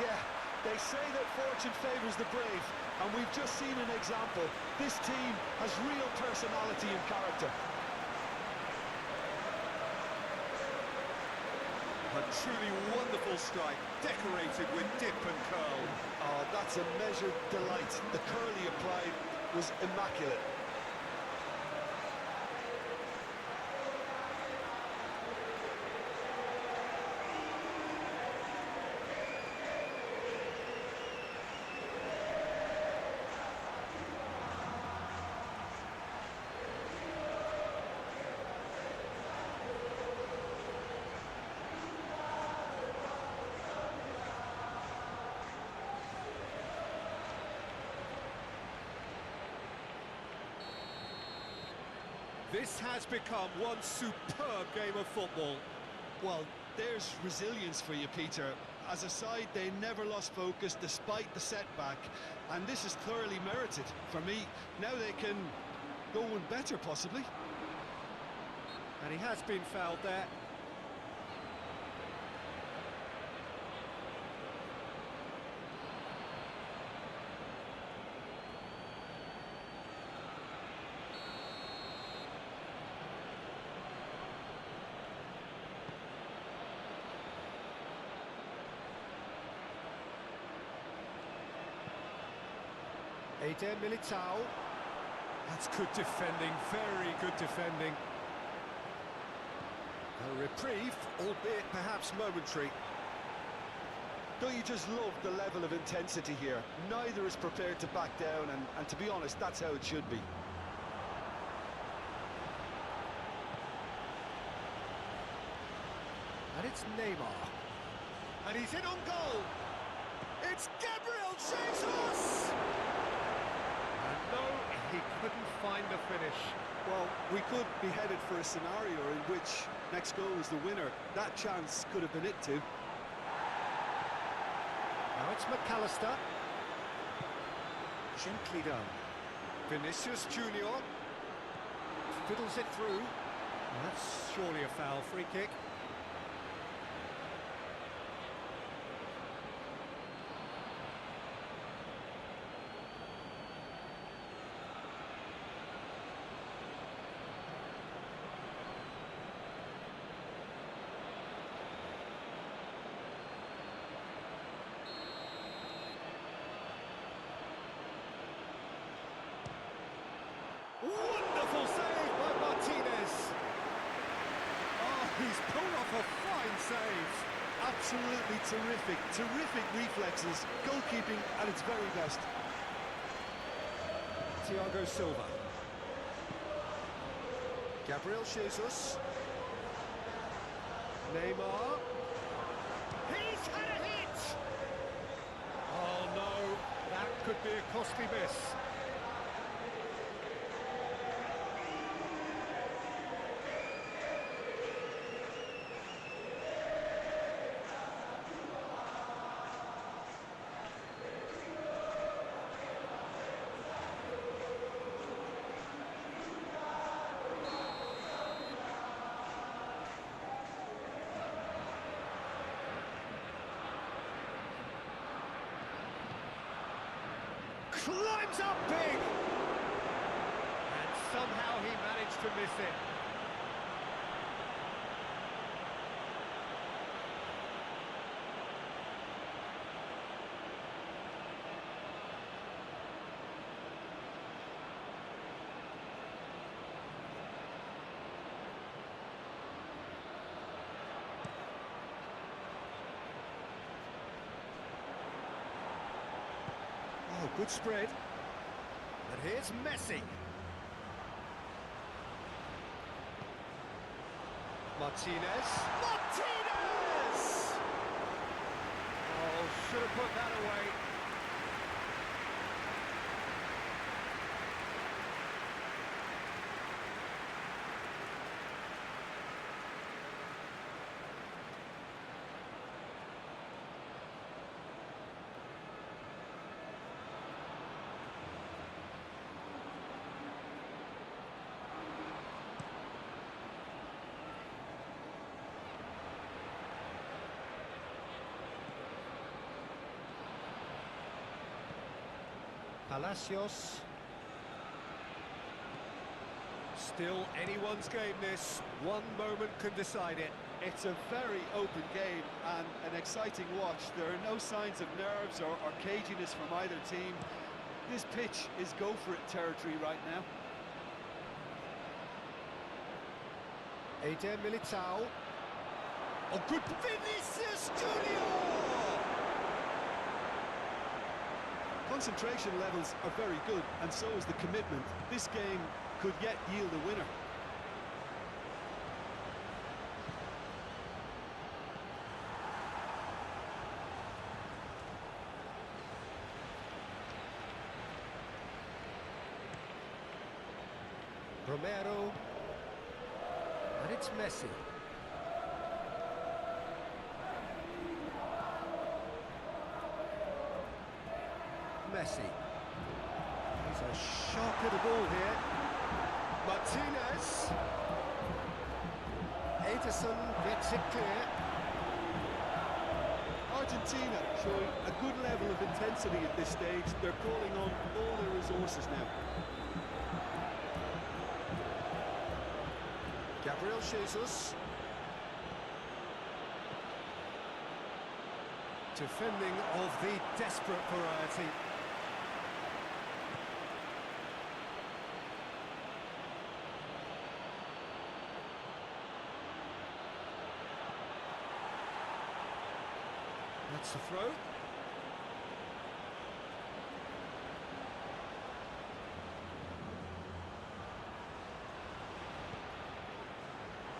Yeah, they say that fortune favours the brave, and we've just seen an example. This team has real personality and character. A truly wonderful strike, decorated with dip and curl. Oh, that's a measured delight. The curl he applied was immaculate. This has become one superb game of football. Well, there's resilience for you, Peter. As a side, they never lost focus despite the setback, and this is thoroughly merited for me. Now they can go one better, possibly. And he has been fouled there. Eder Militao. That's good defending, very good defending. A reprieve, albeit perhaps momentary. Don't you just love the level of intensity here? Neither is prepared to back down, and to be honest, that's how it should be. And it's Neymar. And he's in on goal. It's Gabriel Jesus! And no, he couldn't find the finish. Well, we could be headed for a scenario in which next goal is the winner. That chance could have been it too. Now it's McAllister. Gently done. Vinicius Junior. Fiddles it through. That's surely a foul. Free kick. Wonderful save by Martinez. Oh, he's pulled off a fine save. Absolutely terrific, terrific reflexes, goalkeeping at its very best. Thiago Silva. Gabriel Jesus. Neymar. He's had a hit! Oh no, that could be a costly miss. Climbs up big! And somehow he managed to miss it. Oh, good spread. And here's Messi. Martinez. Martinez! Oh, should have put that away. Palacios. Still anyone's game this. One moment can decide it. It's a very open game and an exciting watch. There are no signs of nerves or caginess from either team. This pitch is go-for-it territory right now. Eder Militao. Oh, good. Vinicius Junior! Concentration levels are very good, and so is the commitment. This game could yet yield a winner. Romero. And it's Messi. Messi. He's a sharp little ball here. Martinez. Ederson gets it clear. Argentina showing a good level of intensity at this stage. They're calling on all their resources now. Gabriel Jesus. Defending of the desperate variety. That's the throw.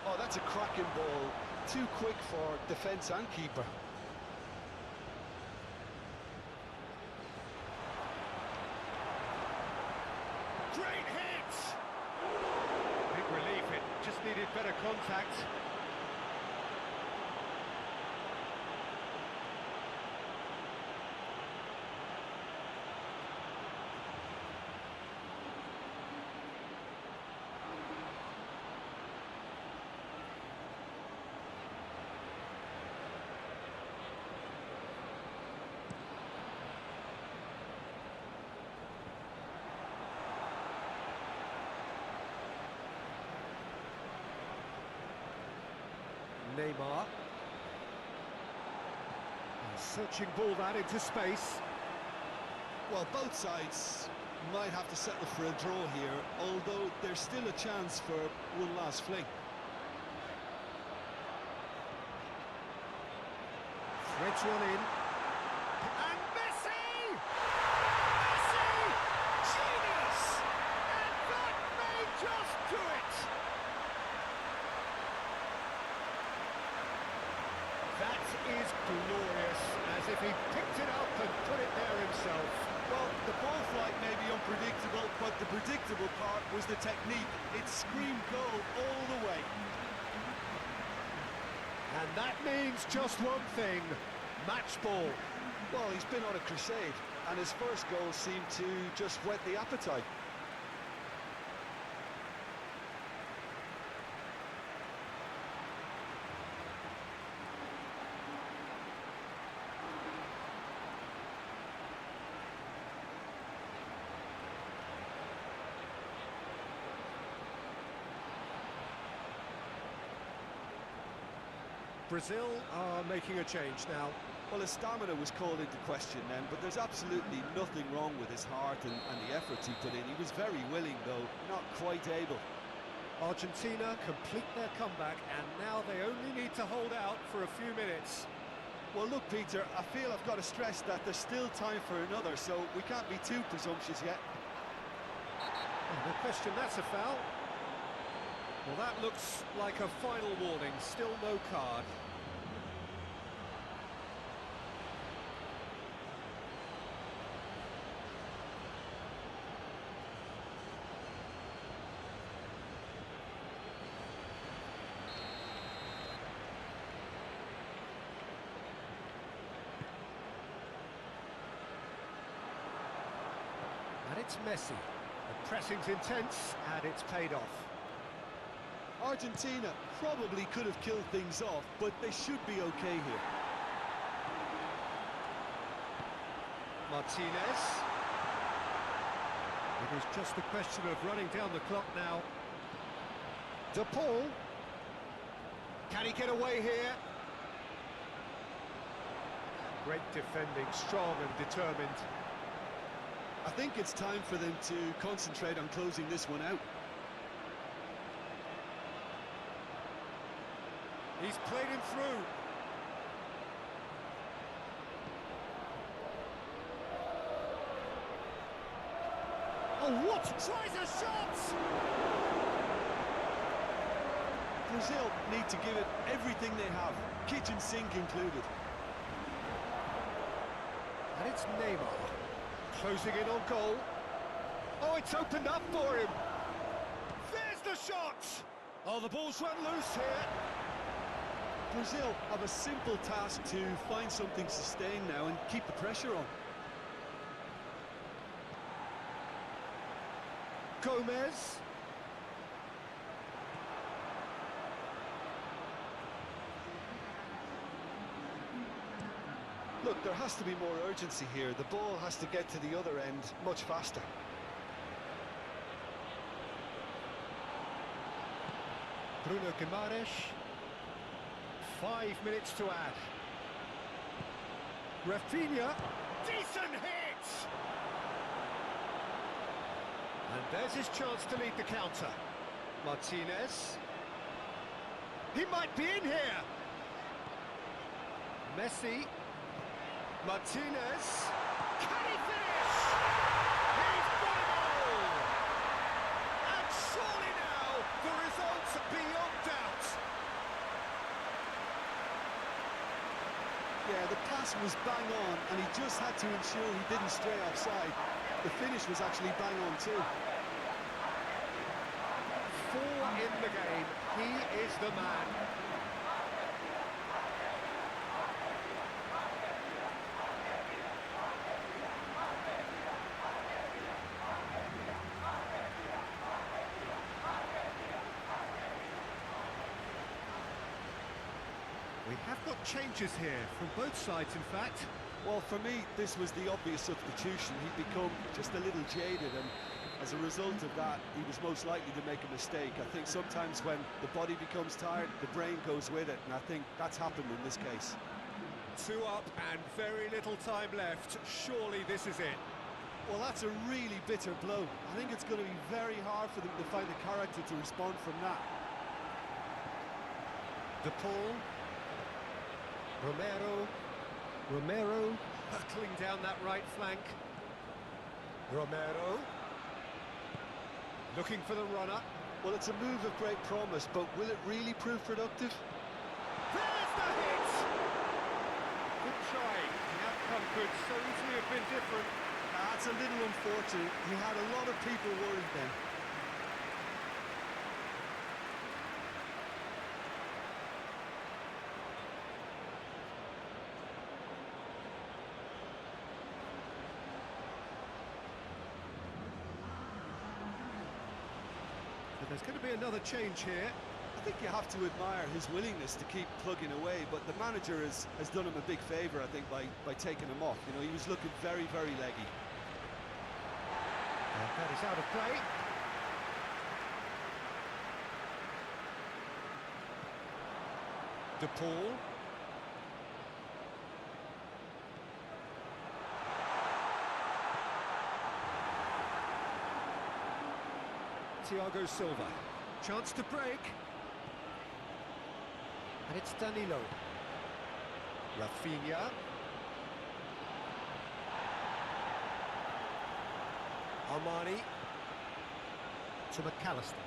Oh, that's a cracking ball. Too quick for defence and keeper. Great hit! Big relief, it just needed better contact. Neymar. Searching ball that into space. Well, both sides might have to settle for a draw here, although there's still a chance for one last fling. Threads one in. And Messi! Messi! Genius! And that may just do it! That is glorious, as if he picked it up and put it there himself. Well, the ball flight may be unpredictable, but the predictable part was the technique. It screamed goal all the way. And that means just one thing, match ball. Well, he's been on a crusade, and his first goal seemed to just whet the appetite. Brazil are making a change now. Well, his stamina was called into question then, but there's absolutely nothing wrong with his heart and the efforts he put in. He was very willing, though, not quite able. Argentina complete their comeback, and now they only need to hold out for a few minutes. Well, look, Peter, I feel I've got to stress that there's still time for another, so we can't be too presumptuous yet. No question, that's a foul. Well, that looks like a final warning, still no card. And it's Messi. The pressing's intense, and it's paid off. Argentina probably could have killed things off, but they should be okay here. Martinez. It is just a question of running down the clock now. De Paul. Can he get away here? Great defending, strong and determined. I think it's time for them to concentrate on closing this one out. He's played him through. Oh, what? Tries a shot! Brazil need to give it everything they have, kitchen sink included. And it's Neymar. Closing in on goal. Oh, it's opened up for him. There's the shot! Oh, the ball's run loose here. Brazil have a simple task to find something sustained now and keep the pressure on. Gomez. Look, there has to be more urgency here. The ball has to get to the other end much faster. Bruno Guimaraes. 5 minutes to add. Rafinha. Decent hit! And there's his chance to lead the counter. Martinez. He might be in here! Messi. Martinez. Can he finish? He's got it all! And surely now, the results are beyond doubt. Yeah, the pass was bang on, and he just had to ensure he didn't stray offside. The finish was actually bang on too. 4 in the game. He is the man. We have got changes here, from both sides in fact. Well, for me, this was the obvious substitution. He'd become just a little jaded, and as a result of that, he was most likely to make a mistake. I think sometimes when the body becomes tired, the brain goes with it, and I think that's happened in this case. 2 up and very little time left. Surely this is it. Well, that's a really bitter blow. I think it's going to be very hard for them to find the character to respond from that. De Paul. Romero hurtling down that right flank. Romero looking for the runner. Well, it's a move of great promise, but will it really prove productive? There's the hit! Good try. The outcome could so easily have been different. That's a little unfortunate. He had a lot of people worried then. There's going to be another change here. I think you have to admire his willingness to keep plugging away, but the manager has done him a big favour, I think, by taking him off. You know, he was looking very, very leggy. And that is out of play. De Paul. Thiago Silva. Chance to break. And it's Danilo. Rafinha. Armani. To McAllister.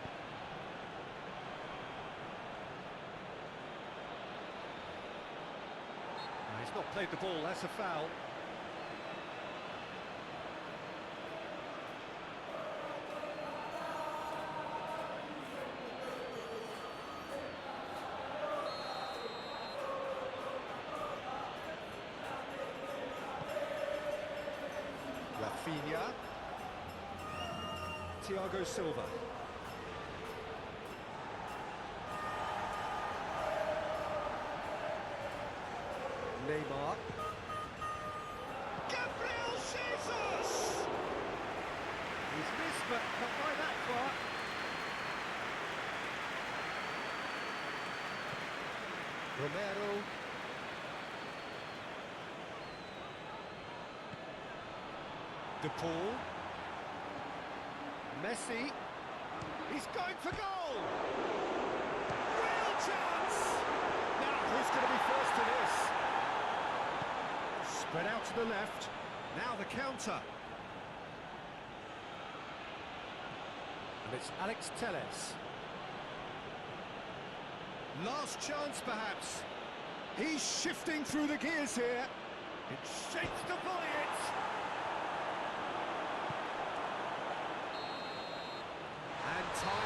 He's not played the ball, that's a foul. Rafinha. Thiago Silva. Neymar. Gabriel Jesus! He's missed, but not by that far. Romero. De Paul. Messi. He's going for goal! Real chance! Now, who's going to be first to this? Spread out to the left. Now the counter. And it's Alex Telles. Last chance, perhaps. He's shifting through the gears here. It shapes to volley it. And time